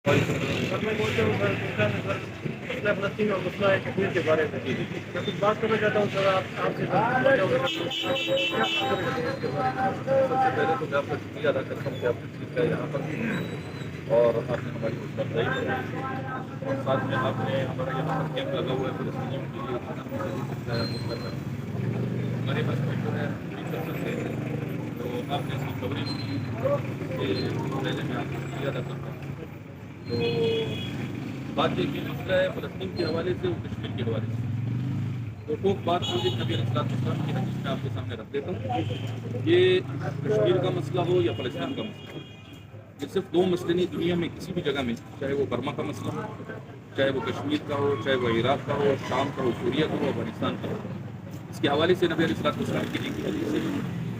سر میں بولتا ہوں سر مسئلہ فلسطین اور مسئلہ کشمیر کے بارے میں میں کچھ بات کرنا چاہتا ہوں سر آپ سے سب سے پہلے تو میں آپ کا شکریہ ادا کرتا ہوں کہ آپ تشریف لائے یہاں پر اور آپ نے ہماری حوصلہ افزائی کی اور ساتھ میں آپ نے ہمارا یہاں پر کیمپ لگا ہوا ہے فلسطینیوں کے لیے اس کا مطلب ہمارے پاس میں جو ہے ریسرچر سے تو آپ نے اس کی کوریج کی کہ پہلے میں آپ کو شکریہ ادا کرتا ہوں. تو بات یہ کہ مسئلہ ہے فلسطین کے حوالے سے اور کشمیر کے حوالے سے تو ٹوک بات مجھے نبی علیہ السلام کی حدیث میں آپ کے سامنے رکھ دیتا ہوں. یہ کشمیر کا مسئلہ ہو یا فلسطین کا مسئلہ ہو، یہ صرف دو مسئلے نہیں، دنیا میں کسی بھی جگہ میں، چاہے وہ برما کا مسئلہ ہو، چاہے وہ کشمیر کا ہو، چاہے وہ عراق کا ہو، شام کا ہو، سوریہ کا ہو، افغانستان کا ہو، اس کے حوالے سے نبی علیہ السلام کی ایک حدیث ہے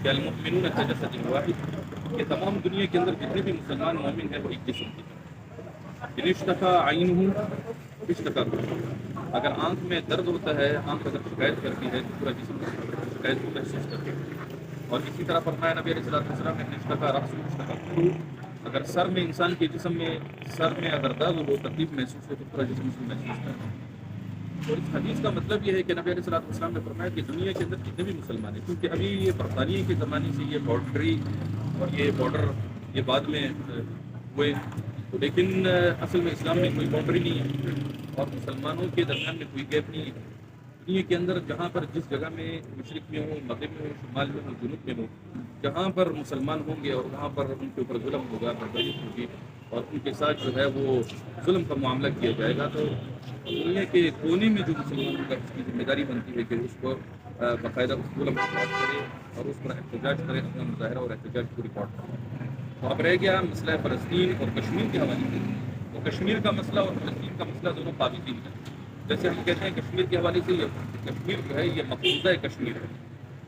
کہ المؤمنون کجسد واحد، کہ تمام دنیا کے اندر جتنے بھی مسلمان مومن ہیں وہ ایک جسم کے ہیں. اشتکا عین اشتکا قلبہ، اگر آنکھ میں درد ہوتا ہے، آنکھ اگر شکایت کرتی ہے تو پورا جسم شکایت کو محسوس کرتے ہیں. اور اسی طرح فرمایا نبی علیہ السلام نے اشتکا رأس اشتکا قلبہ، اگر سر میں انسان کے جسم میں سر میں اگر درد ہو، تکلیف محسوس ہو تو پورا جسم اس کو محسوس کرتا ہے. اور اس حدیث کا مطلب یہ ہے کہ نبی علیہ السلام نے فرمایا کہ دنیا کے اندر جتنے بھی مسلمان ہیں، کیونکہ ابھی یہ برطانیہ کے زمانے سے یہ باؤنڈری اور یہ بارڈر یہ بعد میں ہوئے، تو لیکن اصل میں اسلام میں کوئی باؤنڈری نہیں ہے اور مسلمانوں کے درمیان میں کوئی گیپ نہیں ہے. دنیا کے اندر جہاں پر جس جگہ میں مشرق میں ہو، مغرب میں ہو، شمال میں ہو، جنوب میں ہو، جہاں پر مسلمان ہوں گے اور وہاں پر ان کے اوپر ظلم ہوگا، برداشت ہوگی اور ان کے ساتھ جو ہے وہ ظلم کا معاملہ کیا جائے گا، تو دنیا کے کونے میں جو مسلمان ہوگا اس کی ذمہ داری بنتی ہے کہ اس کو باقاعدہ اس ظلم کو بات کرے اور اس پر احتجاج کرے، اپنا مظاہرہ اور احتجاج کو ریکارڈ کرے. تو اب رہ گیا مسئلہ فلسطین اور کشمیر کے حوالے سے. تو کشمیر کا مسئلہ اور فلسطین کا مسئلہ دونوں قابضین ہیں. جیسے ہم کہتے ہیں کشمیر کے حوالے سے یہ کشمیر جو ہے یہ مقبوضہ کشمیر ہے،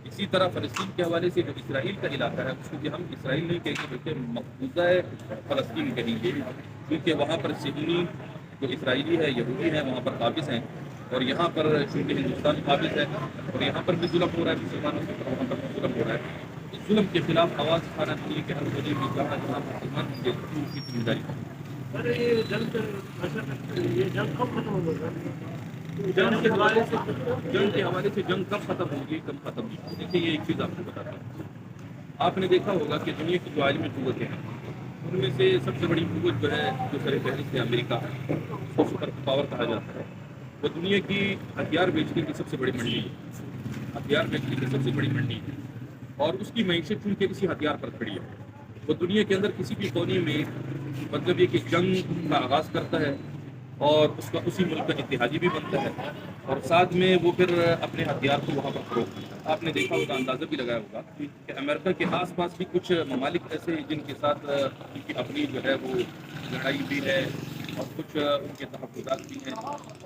اسی طرح فلسطین کے حوالے سے جو اسرائیل کا علاقہ ہے اس کو بھی ہم اسرائیل نہیں کہیں گے بلکہ مقبوضہ فلسطین کہیں گے، کیونکہ وہاں پر صہیونی جو اسرائیلی ہے، یہودی ہیں، وہاں پر قابض ہیں اور یہاں پر چونکہ ہندوستان قابض ہے اور یہاں پر بھی ظلم ہو رہا ہے مسلمانوں کے اوپر، وہاں پر بھی ظلم ہو رہا ہے. اس ظلم کے خلاف آواز اٹھانا چاہیے کہ ہر مجھے بھی جہاں جہاں مسلمان ہوں گے ان کی ذمہ داری ہے. سر یہ جنگ کب ختم ہوگا سر؟ جنگ کے حوالے سے جنگ کب ختم ہوگی، کب ختم ہوگی؟ دیکھیے یہ ایک چیز آپ کو بتاتا ہوں. آپ نے دیکھا ہوگا کہ دنیا کی جو عالمی قوتیں ہیں ان میں سے سب سے بڑی قوت جو ہے جو سر فہرست ہے امریکہ ہے، اس کو سپر پاور کہا جاتا ہے. وہ دنیا کی ہتھیار بیچنے کی سب سے بڑی منڈی ہے، ہتھیار بیچنے کی سب سے بڑی منڈی ہے اور اس کی معیشت چونکہ اسی ہتھیار پر کھڑی ہے. وہ دنیا کے اندر کسی بھی کونے میں مطلب یہ کہ جنگ کا آغاز کرتا ہے اور اس کا اسی ملک کا اتحادی بھی بنتا ہے اور ساتھ میں وہ پھر اپنے ہتھیار کو وہاں پر فروغ دیتا ہے. آپ نے دیکھا ہوگا، اندازہ بھی لگایا ہوگا کہ امریکہ کے آس پاس بھی کچھ ممالک ایسے ہیں جن کے ساتھ ان کی اپنی جو ہے وہ لڑائی بھی ہے اور کچھ ان کے تحفظات بھی ہیں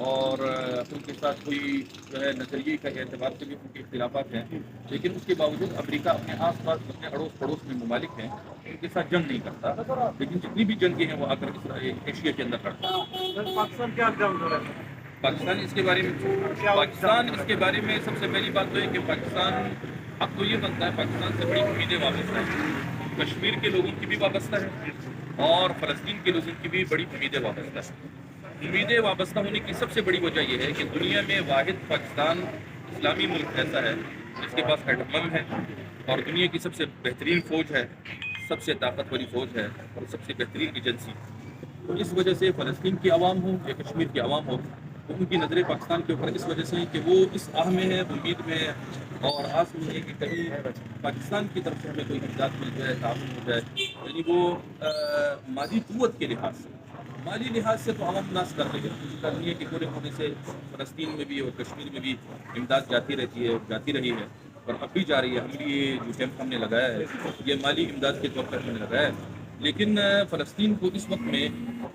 اور ان کے ساتھ کوئی جو ہے نظریے کا اعتبار سے بھی ان کے اختلافات ہیں، لیکن اس کے باوجود امریکہ اپنے آس پاس اپنے اڑوس پڑوس میں ممالک ہیں ان کے ساتھ جنگ نہیں کرتا، لیکن جتنی بھی جنگیں ہیں وہ آ کر ایشیا کے اندر کرتا ہے. سر پاکستان کیا کام کر رہا ہے؟ پاکستان اس کے بارے میں پاکستان اس کے بارے میں سب سے پہلی بات تو ہے کہ پاکستان اب تو یہ بنتا ہے پاکستان سے بڑی امیدیں وابستہ ہیں، کشمیر کے لوگوں کی بھی وابستہ ہے اور فلسطین کے لوگوں کی بھی بڑی امیدیں وابستہ ہیں. امیدیں وابستہ ہونے کی سب سے بڑی وجہ یہ ہے کہ دنیا میں واحد پاکستان اسلامی ملک ایسا ہے جس کے پاس ایٹم بم ہے اور دنیا کی سب سے بہترین فوج ہے، سب سے طاقتوری فوج ہے اور سب سے بہترین ایجنسی. تو اس وجہ سے فلسطین کی عوام ہو یا کشمیر کی عوام ہو تو ان کی نظریں پاکستان کے اوپر اس وجہ سے ہیں کہ وہ اس آہ میں ہے، امید میں ہے اور آس میں ہے کہ کہیں پاکستان کی طرف سے ہمیں کوئی امداد مل جائے، تعاون ہو جائے. یعنی وہ مادی قوت کے لحاظ سے، مالی لحاظ سے تو عوام ناس کر رہی ہے، دنیا کے پورے ہونے سے فلسطین میں بھی اور کشمیر میں بھی امداد جاتی رہتی ہے، جاتی رہی ہے اور اب بھی جا رہی ہے. ہم بھی یہ جو کیمپ ہم نے لگایا ہے یہ مالی امداد کے طور پر ہم نے لگایا ہے، لیکن فلسطین کو اس وقت میں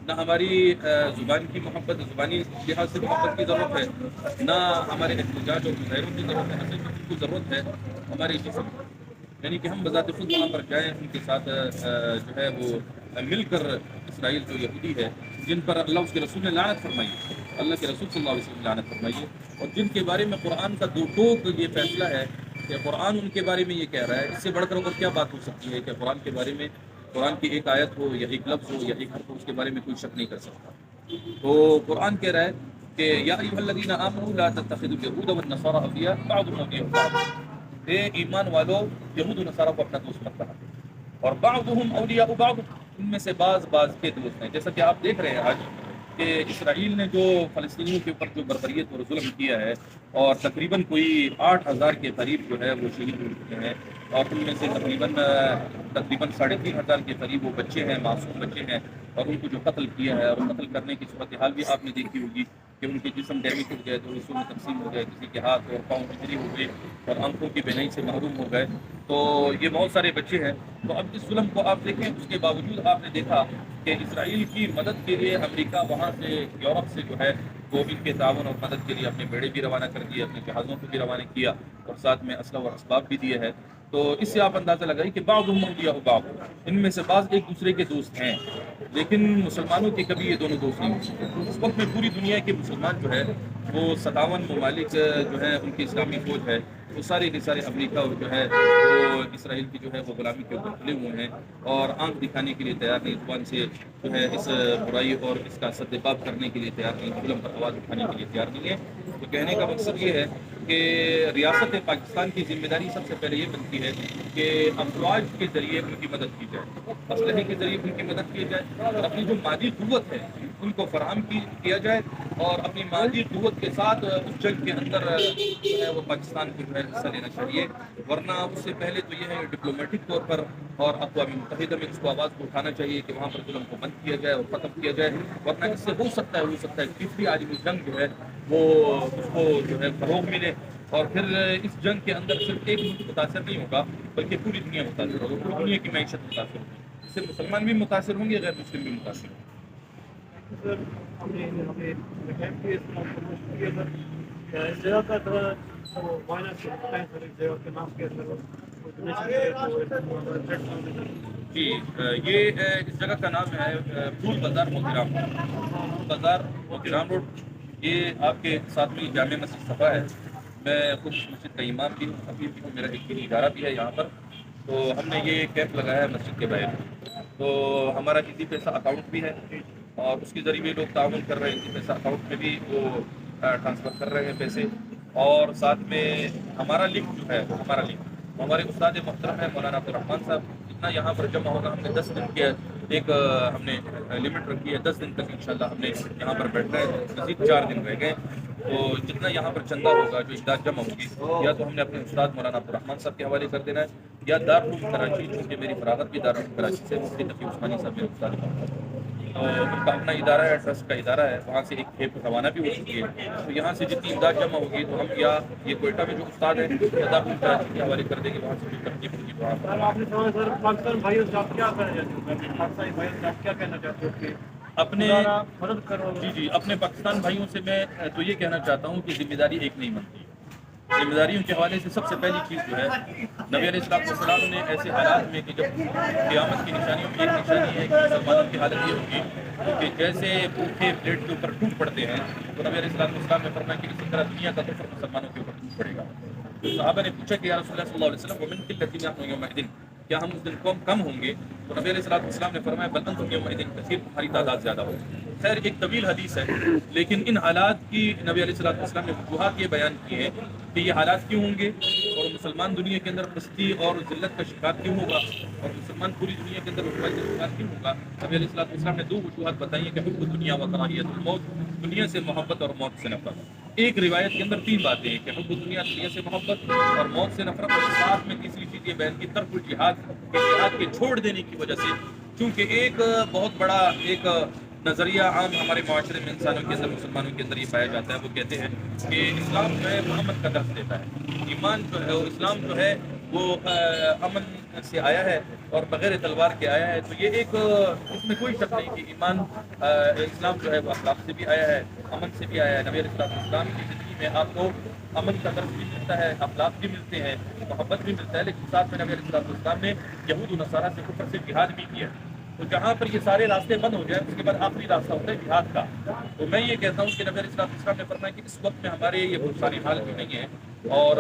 نہ ہماری زبان کی محبت، زبانی لحاظ سے محبت کی ضرورت ہے، نہ ہمارے احتجاج اور مظاہروں کی ضرورت ہے، اصل میں کو ضرورت ہے ہمارے جسم کی. یعنی کہ ہم بذات خود وہاں پر جائیں، ان کے ساتھ جو ہے وہ مل کر اسرائیل جو یہودی ہے جن پر اللہ اس کے رسول نے لعنت فرمائی ہے، اللہ کے رسول صلی اللہ علیہ وسلم نے لعنت فرمائی ہے اور جن کے بارے میں قرآن کا دو ٹوک یہ فیصلہ ہے کہ قرآن ان کے بارے میں یہ کہہ رہا ہے، اس سے بڑھ کر اور کیا بات ہو سکتی ہے کہ قرآن کے بارے میں قرآن کی ایک آیت ہو یا ایک لفظ ہو یا ایک حرف ہو، اس کے بارے میں کوئی شک نہیں کر سکتا. تو قرآن کہہ رہا ہے کہ یا ایھا الذین آمنوا لا تتخذوا اليہود والنصارى اولیاء بعضهم اولیاء بعض، اے ایمان والو یہود و نصارہ کو اپنا دوست مت بنا، اور بعضهم اولیاء بعض، ان میں سے بعض کے دوست ہیں. جیسا کہ آپ دیکھ رہے ہیں آج کہ اسرائیل نے جو فلسطینیوں کے اوپر جو بربریت اور ظلم کیا ہے، اور تقریباً کوئی 8,000 کے قریب جو ہے وہ شہید ہو چکے ہیں، اور ان میں سے تقریباً 3,500 کے قریب وہ بچے ہیں، معصوم بچے ہیں، اور ان کو جو قتل کیا ہے، اور قتل کرنے کی صورتحال بھی آپ نے دیکھی ہوگی کہ ان کے جسم ڈیمیج ہو گئے، تو حصوں میں تقسیم ہو گئے، کسی کے ہاتھ اور پاؤں انجری ہو گئے، اور آنکھوں کی بینائی سے محروم ہو گئے. تو یہ بہت سارے بچے ہیں. تو اب اس ظلم کو آپ دیکھیں، اس کے باوجود آپ نے دیکھا کہ اسرائیل کی مدد کے لیے امریکہ وہاں سے یورپ سے جو ہے وہ ان کے تعاون اور مدد کے لیے اپنے بیڑے بھی روانہ کر دیے، اپنے جہازوں کو بھی روانہ کیا، اور ساتھ میں اسلحہ اور اسباب بھی دیے ہیں. تو اس سے آپ اندازہ لگائیں کہ بعضهم اولیاء بعض، ان میں سے بعض ایک دوسرے کے دوست ہیں، لیکن مسلمانوں کے کبھی یہ دونوں دوست نہیں ہو سکتے. اس وقت میں پوری دنیا کے مسلمان جو ہے وہ 57 ممالک جو ہے ان کی اسلامی فوج ہے، وہ سارے کے سارے امریکہ اور جو ہے وہ اسرائیل کی جو ہے وہ غلامی کے اوپر کھلے ہوئے ہیں، اور آنکھ دکھانے کے لیے تیار نہیں، زبان سے جو ہے اس برائی اور اس کا سدباب کرنے کے لیے تیار نہیں، ظلم پر آواز اٹھانے کے لیے تیار نہیں ہے. تو کہنے کا مقصد یہ ہے کہ ریاست پاکستان کی ذمہ داری سب سے پہلے یہ بنتی ہے کہ افواج کے ذریعے ان کی مدد کی جائے، اسلحے کے ذریعے ان کی مدد کی جائے، اور اپنی جو مادی قوت ہے ان کو فراہم کیا جائے، اور اپنی مادی قوت کے ساتھ اس جنگ کے اندر جو ہے وہ پاکستان کو جو ہے حصہ لینا چاہیے. ورنہ اس سے پہلے تو یہ ہے ڈپلومیٹک طور پر اور اقوام متحدہ میں اس کو آواز کو اٹھانا چاہیے کہ وہاں پر ظلم کو بند کیا جائے اور ختم کیا جائے. ورنہ اس سے ہو سکتا ہے تیسری عالمی جنگ جو ہے وہ اس کو جو ہے فروغ ملے، اور پھر اس جنگ کے اندر صرف ایک ملک متاثر نہیں ہوگا بلکہ پوری دنیا متاثر ہوگی، پوری دنیا کی معیشت متاثر ہوگی. اس سے مسلمان بھی متاثر ہوں گے، غیر مسلم بھی متاثر ہوں گے. سر اس جگہ کا تھوڑا معائنہ کرتا ہے سر، اس جگہ کے نام کیا سر؟ جی یہ اس جگہ کا نام ہے پھول بازار موتیرام روڈ. پھول بازار موتیرام روڈ، یہ آپ کے ساتھ میں جامع مسجد صفا ہے. میں خود مسجد کا امام بھی ہوں، ابھی بھی ہوں، میرا ایک دینی ادارہ بھی ہے یہاں پر. تو ہم نے یہ کیمپ لگایا ہے مسجد کے باہر. تو ہمارا ایزی پیسہ اکاؤنٹ بھی ہے، اور اس کے ذریعے بھی لوگ تعاون کر رہے ہیں، ایزی پیسہ اکاؤنٹ میں بھی وہ ٹرانسفر کر رہے ہیں پیسے. اور ساتھ میں ہمارا لنک جو ہے وہ ہمارا لنک ہمارے استاد محترم ہے مولانا عبدالرحمان صاحب. جتنا یہاں پر جمع ہوگا، ہم نے 10 دن کے ایک ہم نے لمٹ رکھی ہے، 10 دن تک انشاءاللہ ہم نے یہاں پر بیٹھنا ہے. مزید 4 دن رہ گئے. تو جتنا یہاں پر چندہ ہوگا، جو امداد جمع ہوگی، یا تو ہم نے اپنے استاد مولانا عبدالرحمان صاحب کے حوالے کر دینا ہے، یا دارالعلوم کراچی، چونکہ میری فراغت بھی دارالعلوم کراچی سے، مفتی تقی عثمانی صاحب میرے استاد محترم. تو ان کا اپنا ادارہ ہے، ٹرسٹ کا ادارہ ہے، وہاں سے ایک کھیپ روانہ بھی ہو چکی ہے. تو یہاں سے جتنی امداد جمع ہوگی تو ہم یا یہ کوئٹہ میں جو استاد ہیں یا دارالعلوم کراچی کے حوالے کر دیں گے، وہاں سے جو ترتیب ہوگی وہاں پر. سر آپ نے سمجھا سر، پاکستان بھائیوں سے آپ کیا کہنا چاہتے ہیں؟ پاکستانی بھائیوں سے آپ کیا کہنا چاہتے ہو کہ اپنے مدد کرو؟ جی اپنے پاکستان بھائیوں سے میں تو یہ کہنا چاہتا ہوں کہ ذمہ داری ایک نہیں بنتی. ذمہ داریوں کے حوالے سے سب سے پہلی چیز جو ہے، نبی علیہ السلام نے ایسے حالات میں کہ جب قیامت کی نشانیوں میں ایک نشانی ہے کہ مسلمانوں کی حالت یہ ہوگی کہ جیسے بھوکے پلیٹ کے اوپر ٹوٹ پڑتے ہیں، تو نبی علیہ السلام نے فرمایا کہ اسی طرح دنیا کا کفر مسلمانوں کے اوپر ٹوٹ پڑے گا. تو صحابہ نے پوچھا کہ یا رسول اللہ صلی اللہ علیہ وسلم ومن قلۃ نحن یومئذ، کیا ہم اس دن قوم کم ہوں گے؟ تو نبی علیہ السلام نے فرمایا بل انتم یومئذ کثیر، تمہاری تعداد زیادہ ہوگی. خیر ایک طویل حدیث ہے، لیکن ان حالات کی نبی علیہ السلام نے وجوہات یہ بیان کی ہے کہ یہ حالات کیوں ہوں گے، اور مسلمان دنیا کے اندر پستی اور ذلت کا شکار کیوں ہوگا، اور مسلمان پوری دنیا کے اندر رسوائی کا شکار کیوں ہوگا. نبی علیہ السلام نے 2 وجوہات بتائی ہیں کہ حب الدنیا و کراہیت الموت، دنیا سے محبت اور موت سے نفرت. ایک روایت کے اندر 3 باتیں ہیں کہ حب الدنیا، دنیا سے محبت اور موت سے نفرت، اور ساتھ میں تیسری چیز یہ بیان کی ترک الجہاد، کہ جہاد کے چھوڑ دینے کی وجہ سے. کیونکہ ایک بہت بڑا ایک نظریہ عام ہمارے معاشرے میں انسانوں کے اندر، مسلمانوں کے اندر یہ پایا جاتا ہے. وہ کہتے ہیں کہ اسلام جو ہے وہ امن کا درس دیتا ہے، ایمان جو ہے اسلام جو ہے وہ امن سے آیا ہے اور بغیر تلوار کے آیا ہے. تو یہ ایک اس میں کوئی شک نہیں کہ ایمان اسلام جو ہے وہ اخلاق سے بھی آیا ہے، امن سے بھی آیا ہے. نبی علیہ السلام کی زندگی میں آپ کو امن کا درس بھی ملتا ہے، اخلاق بھی ملتے ہیں، محبت بھی ملتا ہے، لیکن ساتھ میں نبی علیہ السلام نے یہود و نصارہ سے کفر سے جہاد بھی کیا. تو جہاں پر یہ سارے راستے بند ہو جائیں، اس کے بعد آخری راستہ ہوتا ہے جہاد کا. تو میں یہ کہتا ہوں کہ نبی علیہ السلام نے فرمایا کہ اس وقت میں ہمارے یہ بہت ساری حالت بھی نہیں ہے اور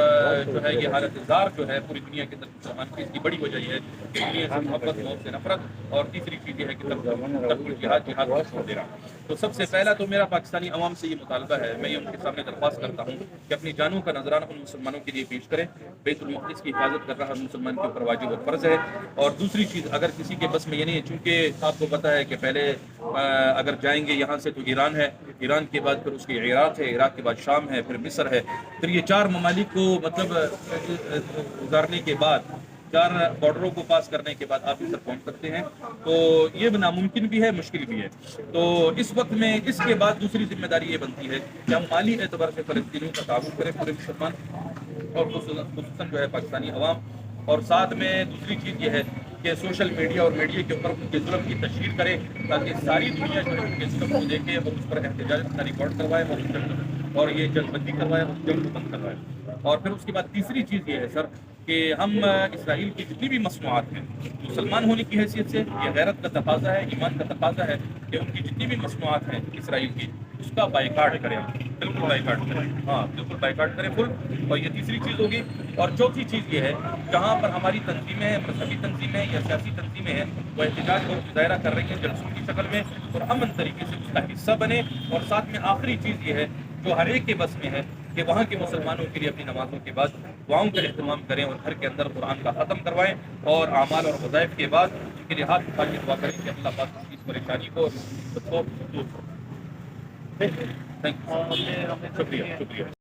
جو ہے یہ حالت زار جو ہے پوری دنیا کے اندر مسلمان کی، اس کی بڑی وجہ یہ ہے کہ دنیا سے محبت، موت سے نفرت، اور تیسری چیز یہ ہے کہ ترک الجہاد، جہاد کو چھوڑ دے رہا. تو سب سے پہلا تو میرا پاکستانی عوام سے یہ مطالبہ ہے، میں یہ ان کے سامنے درخواست کرتا ہوں کہ اپنی جانوں کا نذرانہ ان مسلمانوں کے لیے پیش کریں. بیت المقدس کی حفاظت کر رہا ہر مسلمان کے اوپر واجب اور فرض ہے. اور دوسری چیز، اگر کسی کے بس میں یہ نہیں ہے، چونکہ آپ کو پتہ ہے کہ پہلے اگر جائیں گے یہاں سے تو ایران ہے، ایران کے بعد پھر اس کی عراق ہے، عراق کے بعد شام ہے، پھر مصر ہے، پھر یہ 4 ممالک کو مطلب گزارنے کے بعد، 4 بارڈروں کو پاس کرنے کے بعد آپ ادھر پہنچ سکتے ہیں. تو یہ ناممکن بھی ہے، مشکل بھی ہے. تو اس وقت میں اس کے بعد دوسری ذمہ داری یہ بنتی ہے کہ ہم مالی اعتبار سے فلسطینیوں کا تعاون کریں، پورے مسلمان اور خصوصاً جو ہے پاکستانی عوام. اور ساتھ میں دوسری چیز یہ ہے کہ سوشل میڈیا اور میڈیا کے اوپر ان کے ظلم کی تشہیر کرے، تاکہ ساری دنیا جو ہے ان کے ظلم کو دیکھے اور اس پر احتجاج اپنا ریکارڈ کروائے اور یہ جنگ بندی کروائے اور جنگ کو بند کروائے. اور پھر اس کے بعد تیسری چیز یہ ہے سر کہ ہم اسرائیل کی جتنی بھی مصنوعات ہیں، مسلمان ہونے کی حیثیت سے یہ غیرت کا تقاضا ہے، ایمان کا تقاضا ہے کہ ان کی جتنی بھی مصنوعات ہیں اسرائیل کی، اس کا بائیکاٹ کریں. بالکل بائیکاٹ کریں، ہاں بالکل بائیکاٹ کریں فل. اور یہ تیسری چیز ہوگی. اور چوتھی چیز یہ ہے، جہاں پر ہماری تنظیمیں، مذہبی تنظیمیں یا سیاسی تنظیمیں ہیں، وہ احتجاج اور مظاہرہ کر رہی ہیں جلسوں کی شکل میں، اور امن طریقے سے اس کا حصہ بنے. اور ساتھ میں آخری چیز یہ ہے جو ہر ایک کے بس میں ہے کہ وہاں کے مسلمانوں کے لیے اپنی نمازوں کے بعد دعاؤں کا اہتمام کریں اور گھر کے اندر قرآن کا ختم کروائیں، اور اعمال اور وظائف کے بعد ان کے لیے ہاتھ اٹھا کے دعا کریں کہ اللہ پاک اس پریشانی کو دور کرے. Thank you. شکریہ.